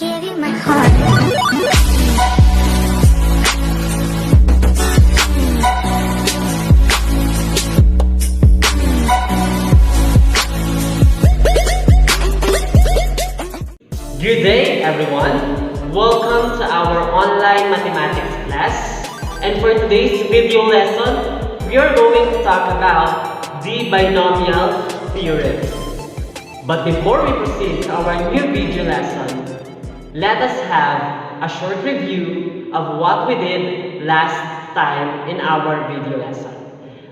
Give you my heart. Good day, everyone. Welcome to our online mathematics class. And for today's video lesson, we are going to talk about the binomial theorem. But before we proceed to our new video lesson, let us have a short review of what we did last time in our video lesson.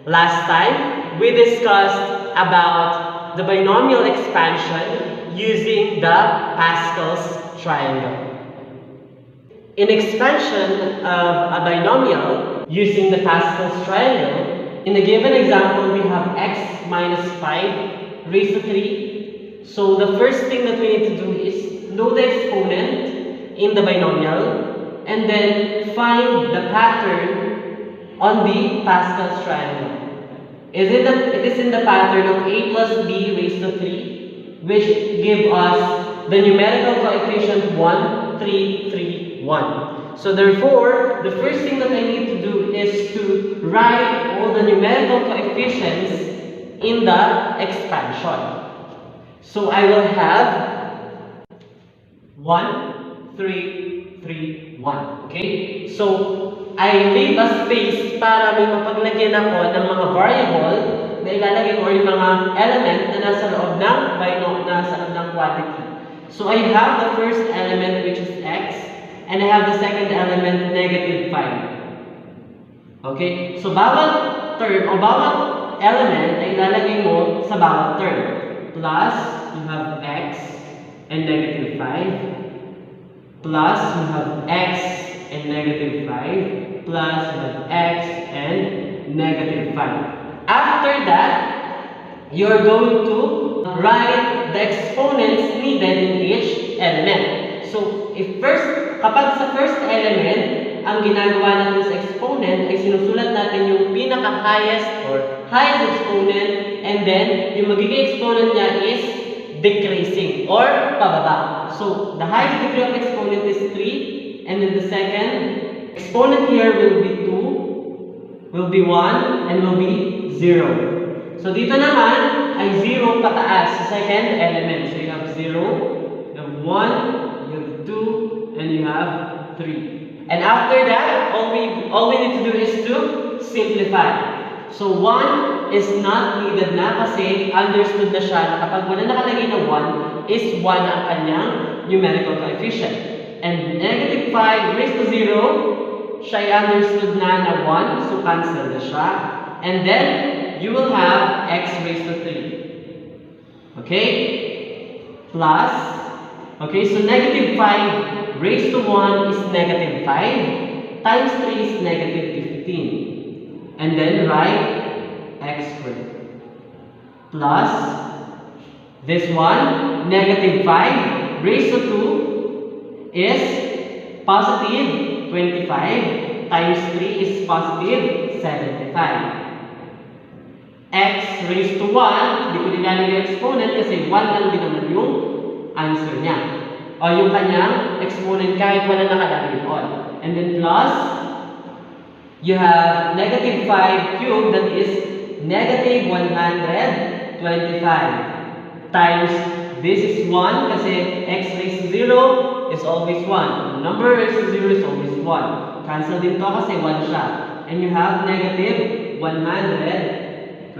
Last time, we discussed about the binomial expansion using the Pascal's triangle. In expansion of a binomial using the Pascal's triangle, in the given example, we have x minus 5 raised to 3. So the first thing that we need to do is know the exponent in the binomial and then find the pattern on the Pascal's triangle. It is in the pattern of a plus b raised to 3, which give us the numerical coefficient 1, 3, 3, 1. So therefore, the first thing that I need to do is to write all the numerical coefficients in the expansion. So I will have 1, 3, 3, 1. Okay? So I leave a space para may mapaglagyan ako ng mga variable na ilalagay ko or yung mga element na nasa loob ng quantity. So I have the first element which is x, and I have the second element negative 5. Okay? So bawat term o bawat element ay ilalagay mo sa bawat term. Plus, you have x and negative 5. Plus, you have x and negative 5. Plus, you have x and negative 5. After that, you're going to write the exponents needed in each element. So, kapag sa first element, ang ginagawa natin sa exponent ay sinusulat natin yung pinaka-highest or highest exponent, and then yung magiging exponent niya is decreasing or pababa. So, the highest degree of exponent is 3, and then the second exponent here will be 2, will be 1, and will be 0. So, dito naman ay 0 pataas sa second element. So, you have 0, you have 1, you have 2, and you have 3. And after that, all we need to do is to simplify. So 1 is not needed na kasi understood na siya na kapag wala nakalagay na 1 is 1 ang kanyang numerical coefficient. And negative 5 raised to 0, siya ay understood na 1, so cancel na siya. And then, you will have x raised to 3. Okay? Plus, okay, so negative 5 raised to 1 is negative 5, times 3 is negative 15. And then write x squared. Plus, this one, negative 5 raised to 2 is positive 25, times 3 is positive 75. X raised to 1, di ko nilalagay yung exponent kasi 1 lang din naman yung answer niya. O yung kanyang exponent kahit wala nakalagay on. And then plus, you have negative 5 cubed, that is negative 125 times this is 1 kasi x raised to 0 is always 1. Number raised to 0 is always 1. Cancel din to kasi 1 siya. And you have negative 125.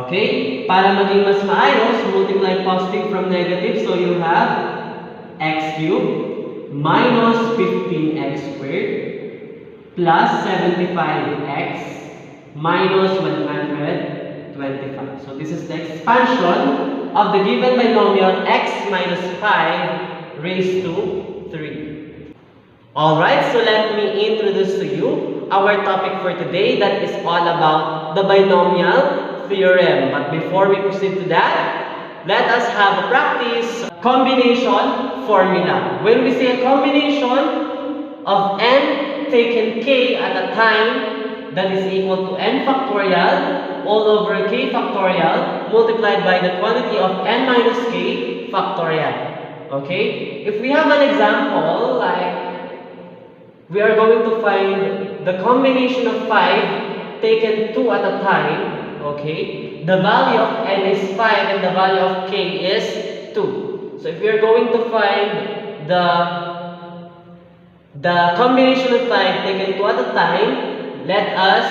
Okay? Para maging mas maayos, multiply positive from negative. So you have x cubed minus 15x squared plus 75x minus 125. So this is the expansion of the given binomial x minus 5 raised to 3. Alright, so let me introduce to you our topic for today, that is all about the binomial theorem. But before we proceed to that, let us have a practice combination formula. When we say a combination of n taken k at a time that is equal to n factorial all over k factorial multiplied by the quantity of n minus k factorial. Okay? If we have an example, like we are going to find the combination of 5 taken 2 at a time, okay? The value of n is 5 and the value of k is 2. So if we are going to find the combination of 5 taken 2 at a time, let us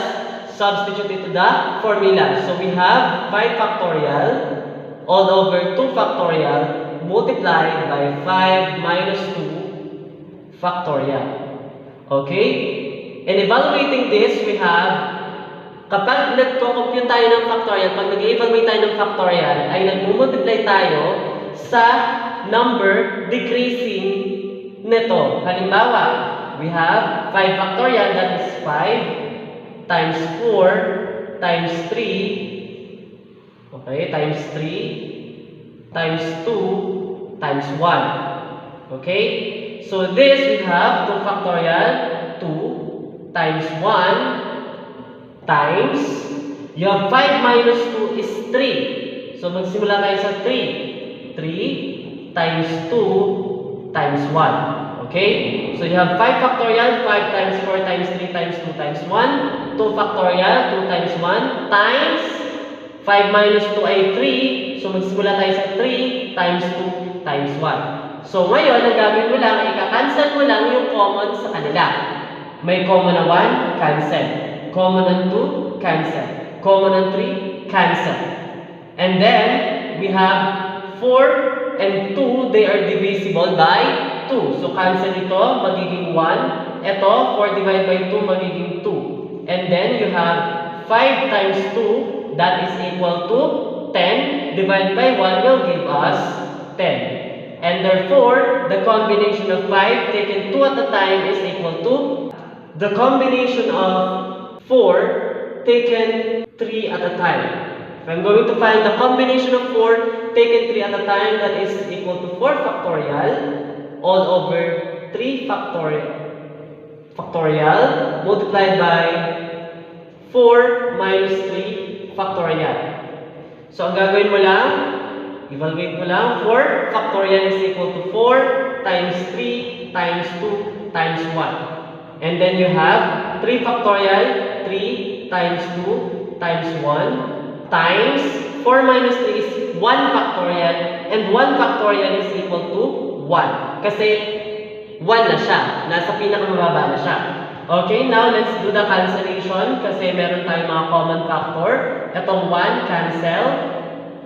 substitute it to the formula. So we have 5 factorial all over 2 factorial multiplied by 5 minus 2 factorial. Okay? And evaluating this, we have, kapag nagko-compute tayo ng factorial, pag nag-evaluate tayo ng factorial, ay nag-multiply tayo sa number decreasing nito. Halimbawa, we have 5 factorial, that is 5 times 4 times 3, okay, times 3 times 2 times 1. Okay? So this we have 2 factorial, 2 times 1 times, you have 5 minus 2 is 3. So magsimula tayo sa 3. 3 times 2 times 1. Okay? So you have 5 factorial, 5 times 4 times 3 times 2 times 1. 2 factorial, 2 times 1 times 5 minus 2 ay 3. So magsimula tayo sa 3 times 2 times 1. So ngayon, ang gagawin mo lang, ika-cancel mo lang yung common sa kanila. May common na 1, cancel. Common na 2, cancel. Common na 3, cancel. And then, we have 4 and 2, they are divisible by 2. So cancel ito, magiging 1. Ito, 4 divided by 2, magiging 2. And then, you have 5 times 2, that is equal to 10. Divided by 1 will give us 10. And therefore, the combination of 5 taken 2 at a time is equal to the combination of 4 taken 3 at a time. If I'm going to find the combination of 4 taken 3 at a time, that is equal to 4 factorial all over 3 factorial multiplied by 4 minus 3 factorial. So ang gagawin mo lang, evaluate mo lang, 4 factorial is equal to 4 times 3 times 2 times 1. And then you have 3 factorial, 3 times 2 times 1 times 4 minus 3 is 1 factorial and 1 factorial is equal to 1. Kasi 1 na siya. Nasa pinakamababa na siya. Okay, now let's do the cancellation kasi meron tayong mga common factor. Itong 1, cancel.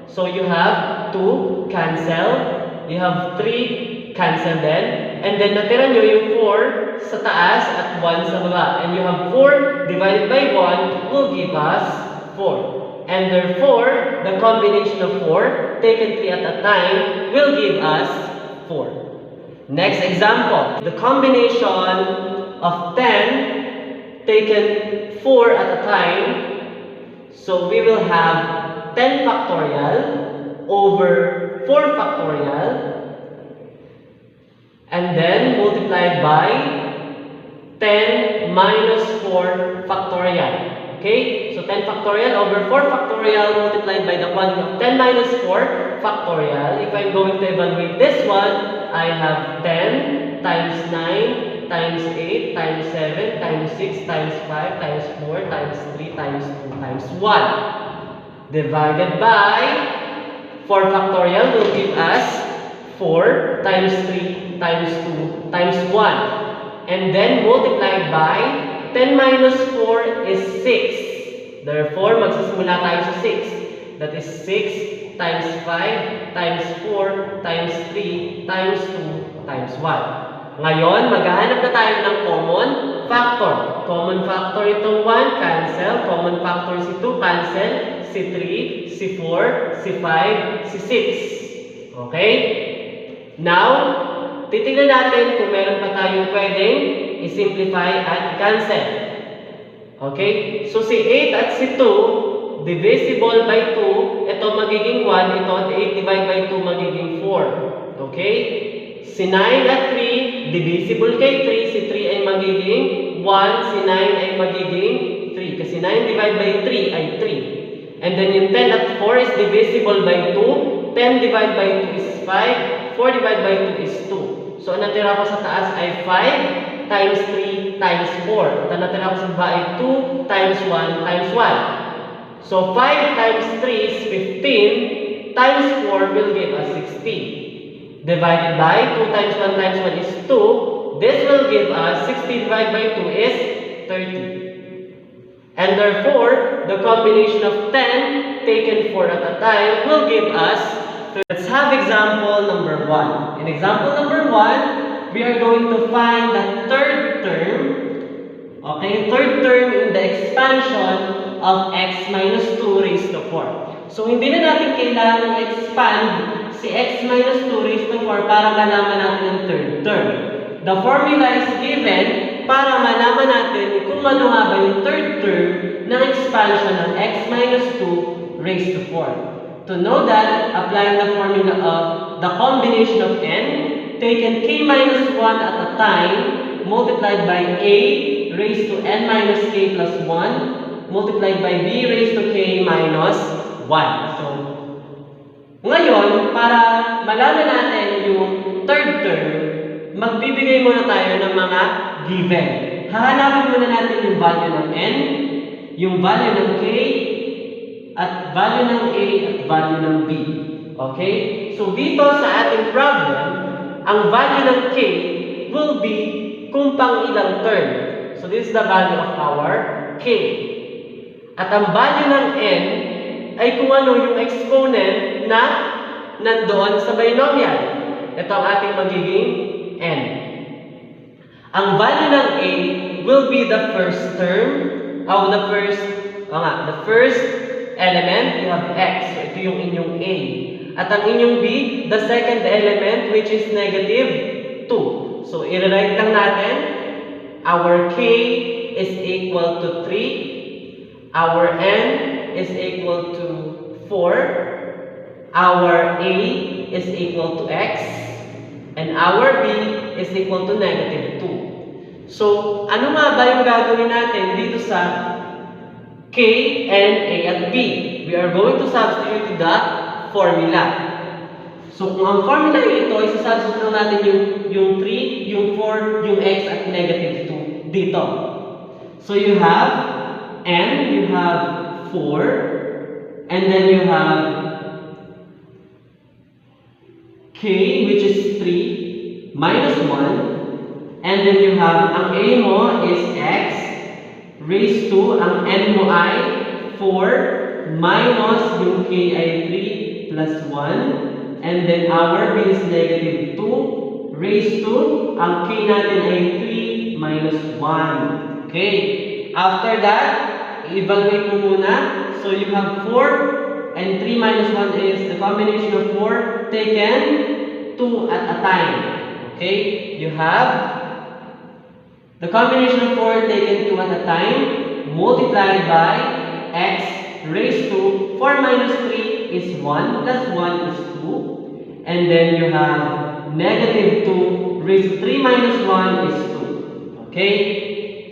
So you have 2, cancel. You have 3, cancel then. And then natira nyo yung 4 sa taas at 1 sa baba. And you have 4 divided by 1 will give us 4. And therefore, the combination of 4 taken 3 at a time will give us 4. Next example. The combination of 10 taken 4 at a time. So we will have 10 factorial over 4 factorial and then multiplied by 10 minus 4 factorial. Okay? So 10 factorial over 4 factorial multiplied by the quantity of 10 minus 4 factorial. If I'm going to evaluate this one, I have 10 times 9 times 8 times 7 times 6 times 5 times 4 times 3 times 2 times 1. Divided by 4 factorial will give us 4 times 3 times 2 times 1. And then multiplied by 10 minus 4 is 6. Therefore, magsisimula tayo sa 6. That is 6 times 5 times 4 times 3 times 2 times 1. Ngayon, maghahanap na tayo ng common factor. Common factor itong 1, cancel. Common factor si 2, cancel. Si 3, si 4, si 5, si 6. Okay? Now, titignan natin kung meron pa tayong pwedeng i-simplify at cancel. Okay? So, si 8 at si 2, divisible by 2, ito magiging 1, ito at 8 divided by 2 magiging 4. Okay? Si 9 at 3, divisible kay 3, si 3 ay magiging 1, si 9 ay magiging 3. Kasi 9 divided by 3 ay 3. And then yung 10 at 4 is divisible by 2, 10 divided by 2 is 5, 4 divided by 2 is 2. So, ang natira ko sa taas ay 5 times 3 times 4. At ang natira ko sa baba ay 2 times 1 times 1. So, 5 times 3 is 15 times 4 will give us 16. Divided by 2 times 1 times 1 is 2. This will give us 60 divided by 2 is 30. And therefore, the combination of 10 taken 4 at a time will give us 30. Let's have example number 1. In example number 1, we are going to find the third term. Okay, third term in the expansion of x minus 2 raised to 4. So, hindi na natin kailangan expand si x minus 2 raised to 4 para malaman natin ang third term. The formula is given para malaman natin kung ano nga ba yung third term ng expansion ng x minus 2 raised to 4. To know that, applying the formula of the combination of n, taken k minus 1 at a time, multiplied by a raised to n minus k plus 1, multiplied by b raised to k minus 1. So, ngayon, para malaman natin yung third term, magbibigay muna tayo ng mga given. Hahanapin muna natin yung value ng n, yung value ng k, at value ng a at value ng b. Okay? So, dito sa ating problem, ang value ng k will be kung pang ilang term. So, this is the value of our k. At ang value ng n ay kung ano yung exponent na nandoon sa binomial. Ito ang ating magiging n. Ang value ng a will be the first term, the first element, you have x. So, ito yung inyong a. At ang inyong b, the second element, which is negative 2. So, i-write lang natin, our k is equal to 3, our n is equal to 4, our a is equal to x, and our b is equal to negative 2. So, ano nga ba yung gagawin natin dito sa k, n, a, at b? We are going to substitute the formula. So, kung ang formula ito, isa-substitute natin yung 3, yung 4, yung x, at negative 2 dito. So, you have n, you have 4, and then you have k, which is 3, minus 1, and then you have, ang a mo is x, raised to, ang n mo ay 4, minus yung k ay 3, plus 1, and then our b is negative 2, raised to, ang k natin ay 3, minus 1. Okay? After that, evaluate mo muna. So, you have 4, and 3 minus 1 is the combination of 4 taken 2 at a time. Okay? You have the combination of 4 taken 2 at a time multiplied by x raised to 4 minus 3 is 1 plus 1 is 2. And then you have negative 2 raised to 3 minus 1 is 2. Okay?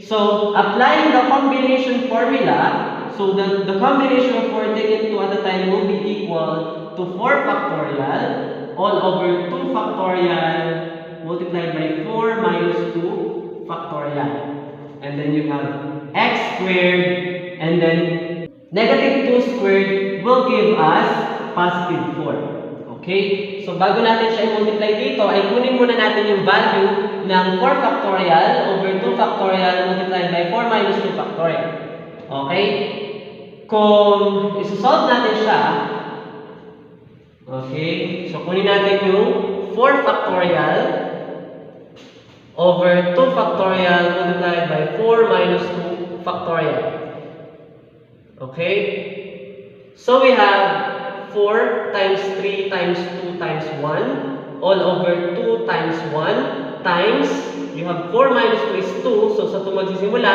So, applying the combination formula, so the combination of 4 taken 2 at a time will be equal to 4 factorial all over 2 factorial multiplied by 4 minus 2 factorial. And then you have x squared, and then negative 2 squared will give us positive 4. Okay? So, bago natin siya i-multiply dito, ay kunin muna natin yung value ng 4 factorial over 2 factorial multiplied by 4 minus 2 factorial. Okay? Kung isusolve natin siya, okay, so kunin natin yung 4 factorial over 2 factorial multiplied by 4 minus 2 factorial. Okay? So we have 4 times 3 times 2 times 1 all over 2 times 1 times, you have 4 minus 2 is 2, so sa 2 magsisimula,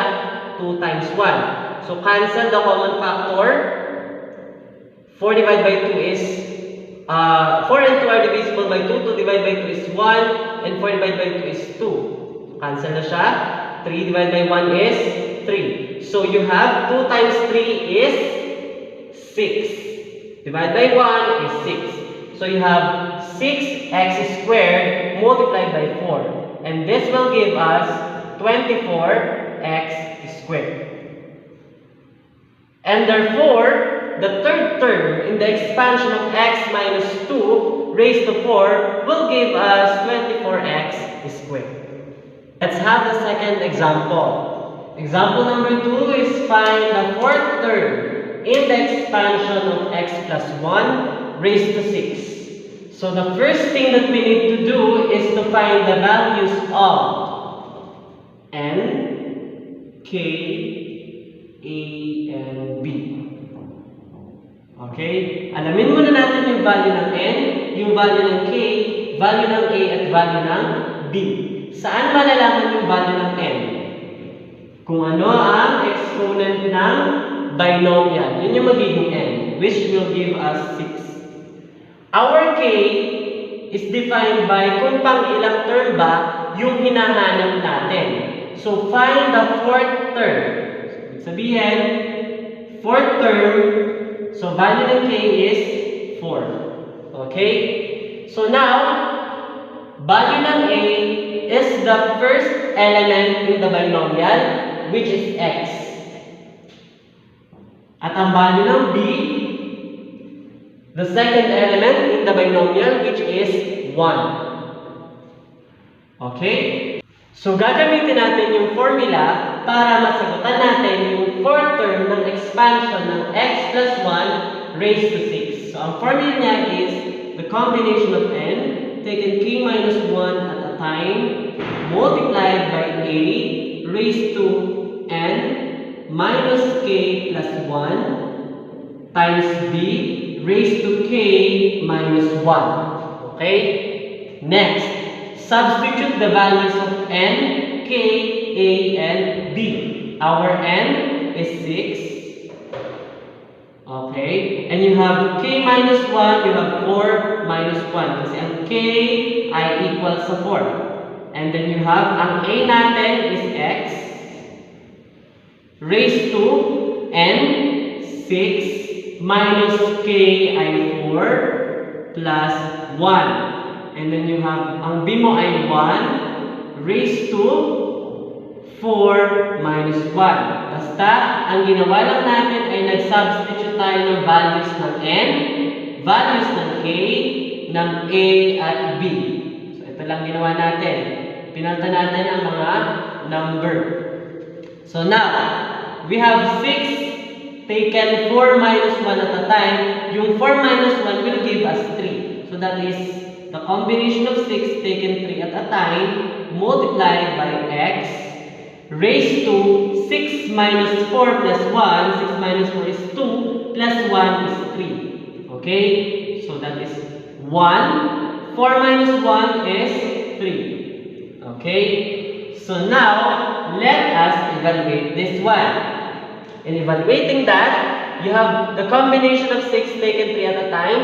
2 times 1. So cancel the common factor. 4 divided by 2 is 4 and 2 are divisible by 2. 2 divided by 2 is 1. And 4 divided by 2 is 2. Cancel na siya. 3 divided by 1 is 3. So you have 2 times 3 is 6. Divided by 1 is 6. So you have 6x squared multiplied by 4. And this will give us 24x squared. And therefore, the third term in the expansion of x minus 2 raised to 4 will give us 24x squared. Let's have the second example. Example number 2 is find the fourth term in the expansion of x plus 1 raised to 6. So the first thing that we need to do is to find the values of n, k, a, and b. Okay? Alamin muna natin yung value ng n, yung value ng k, value ng a, at value ng b. Saan malalaman yung value ng n? Kung ano ang exponent ng binomial. Yun yung magiging n, which will give us 6. Our k is defined by kung pang ilang term ba yung hinahanap natin. So, find the fourth term. So, sabihin, fourth term, so value ng k is 4. Okay? So, now, value ng a is the first element in the binomial, which is x. At ang value ng b, the second element in the binomial, which is 1. Okay? So, gagamitin natin yung formula para masagutan natin yung fourth term ng expansion ng x plus 1 raised to 6. So, ang formula niya is the combination of n taken k minus 1 at a time multiplied by a raised to n minus k plus 1 times b raised to k minus 1. Okay? Next, substitute the values of n, k, a, and b. Our n is 6. Okay? And you have k minus 1, you have 4 minus 1. Kasi ang k ay equals sa 4. And then you have, ang a natin is x raised to n, 6 minus k ay 4 plus 1. And then you have, ang b mo ay 1 raised to 4 minus 1. Basta, ang ginawa lang natin ay nag-substitute tayo ng values ng n, values ng k, ng a at b. So, ito lang ginawa natin. Pinalta natin ang mga number. So, now, we have 6 taken 4 minus 1 at a time. Yung 4 minus 1 will give us 3. So, that is the combination of 6 taken 3 at a time multiplied by x raised to 6 minus 4 plus 1. 6 minus 4 is 2 plus 1 is 3. Okay? So that is 1. 4 minus 1 is 3. Okay? So now, let us evaluate this one. In evaluating that, you have the combination of 6 taken 3 at a time.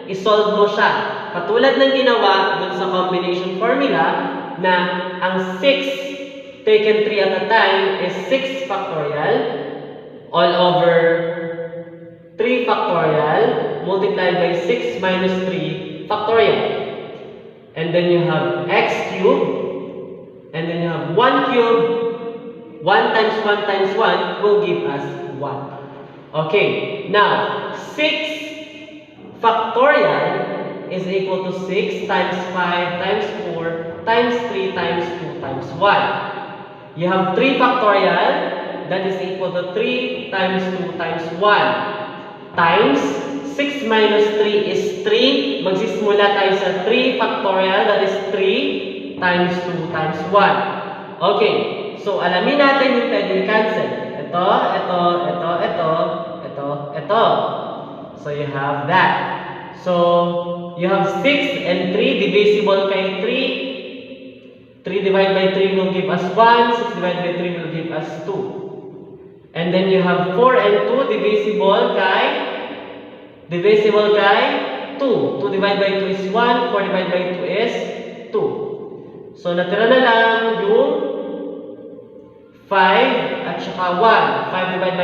I-solve mo siya. Katulad ng ginawa dun sa combination formula na ang 6 taken 3 at a time is 6 factorial all over 3 factorial multiplied by 6 minus 3 factorial. And then you have x cubed, and then you have 1 cubed. 1 times 1 times 1 will give us 1. Okay, now 6 factorial is equal to 6 times 5 times 4 times 3 times 2 times 1. You have 3 factorial, that is equal to 3 times 2 times 1 times 6 minus 3 is 3. Magsisimula tayo sa 3 factorial, that is 3 times 2 times 1. Okay, so alamin natin yung pwedeng cancel. Ito, ito, ito, ito, ito, ito. So you have that. So you have 6 and 3 divisible kay 3. 3 divided by 3 will give us 1. 6 divided by 3 will give us 2. And then you have 4 and 2 divisible kay 2. 2 divided by 2 is 1. 4 divided by 2 is 2. So natira na lang yung 5 at saka 1. 5 divided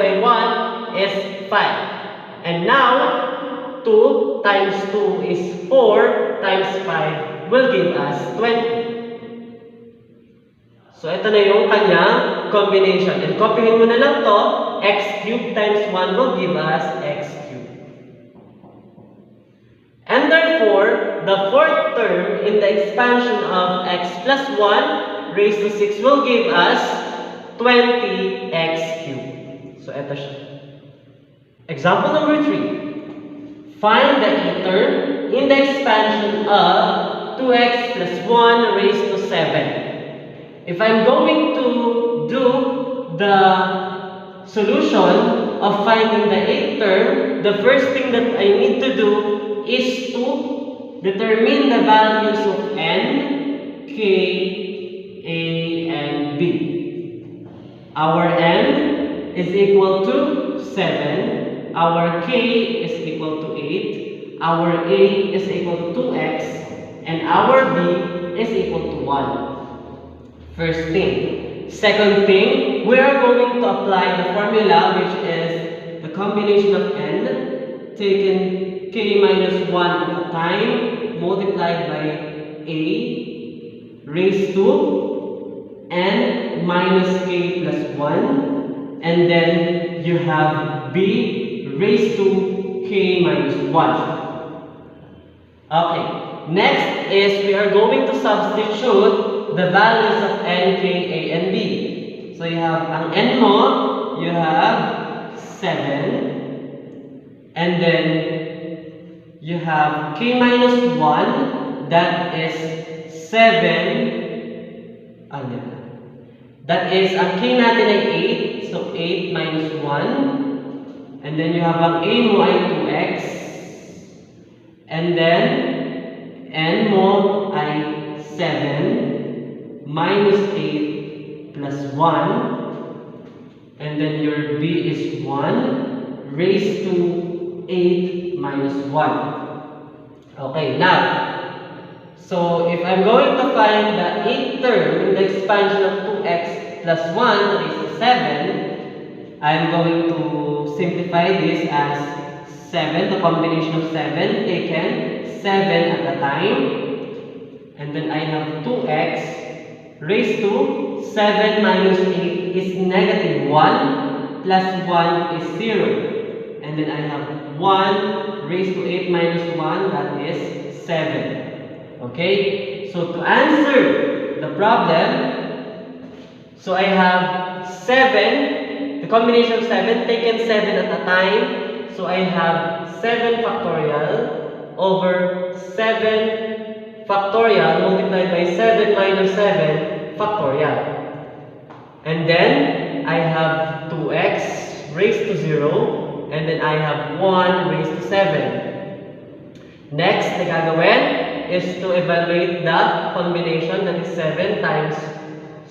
by 1 is 5. And now, 2 2 times 2 is 4 times 5 will give us 20. So, ito na yung kanyang combination. And copyhin mo na lang to, x cubed times 1 will give us x cubed. And therefore, the fourth term in the expansion of x plus 1 raised to 6 will give us 20x cubed. So, ito siya. Example number 3. Find the term in the expansion of 2x plus 1 raised to 7. If I'm going to do the solution of finding the eighth term, the first thing that I need to do is to determine the values of n, k, a, and b. Our n is equal to 7, our k is equal to 8, our a is equal to 2x, and our b is equal to 1. First thing. Second thing, we are going to apply the formula, which is the combination of n taken k minus 1 at a time multiplied by a raised to n minus k plus 1, and then you have b raised to k minus 1. Okay, next is we are going to substitute the values of n, k, a, and b. So you have ang n mo, you have 7, and then you have k minus 1, that is 7, that is, ang k natin ay 8, so 8 minus 1, and then you have ang a mo ay 2x, and then n mo ay 7, minus 8 plus 1, and then your b is 1 raised to 8 minus 1. Okay, now, so if I'm going to find the eighth term in the expansion of 2x plus 1 raised to 7, I'm going to simplify this as 7, the combination of 7 taken 7 at a time, and then I have 2x raised to 7 minus 8 is negative 1 plus 1 is 0. And then I have 1 raised to 8 minus 1, that is 7. Okay? So to answer the problem, so I have 7, the combination of 7 taken 7 at a time. So I have 7 factorial over 7 factorial multiplied by 7 minus 7 factorial. And then I have 2x raised to 0, and then I have 1 raised to 7. Next na gagawin is to evaluate the combination, that is 7 times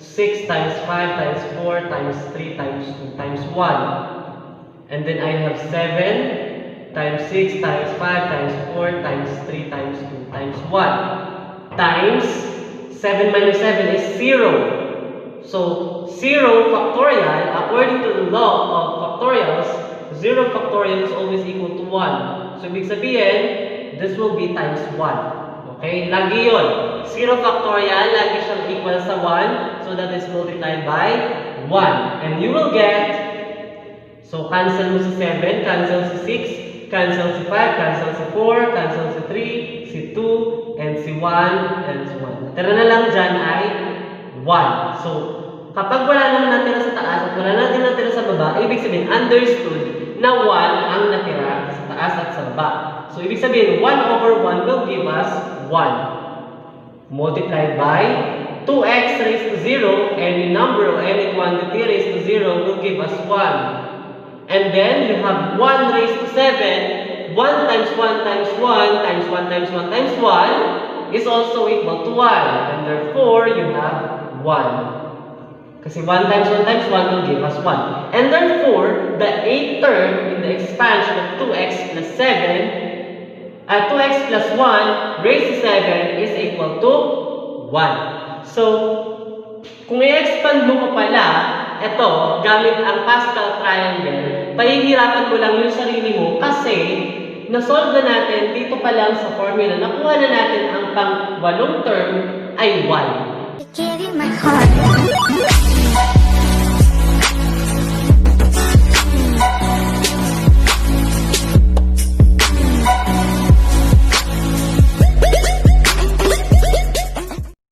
6 times 5 times 4 times 3 times 2 times 1. And then I have 7 times 6 times 5 times 4 times 3 times 2 times 1 times 7 minus 7 is 0. So 0 factorial, according to the law of factorials, 0 factorial is always equal to 1. So ibig sabihin, this will be times 1. Okay? Lagi yun. 0 factorial, lagi siyang equal sa 1. So that is multiplied by 1. And you will get, so cancel mo si 7, cancel si 6, cancel si 5, cancel si 4, cancel si 3, si 2, and si 1, and si 1. Natira na lang dyan ay 1. So, kapag wala nang natira sa taas at wala nang natira sa baba, ibig sabihin, understood na 1 ang natira sa taas at sa baba. So, ibig sabihin, 1 over 1 will give us 1. Multiplied by 2x raised to 0, any number or any quantity raised to 0 will give us 1. And then, you have 1 raised to 7. 1 times 1 times 1 times 1 times 1 times 1 is also equal to 1. And therefore, you have 1. Kasi 1 times 1 times 1 will give us 1. And therefore, the eighth term in the expansion of 2x plus 7, 2x plus 1 raised to 7 is equal to 1. So, kung i-expand mo pa pala, ito, gamit ang Pascal triangle, pahihirapan mo lang yung sarili mo kasi na-solve na natin dito pa lang sa formula. Nakuha na natin ang pang-walong term ay 1. Give you my heart.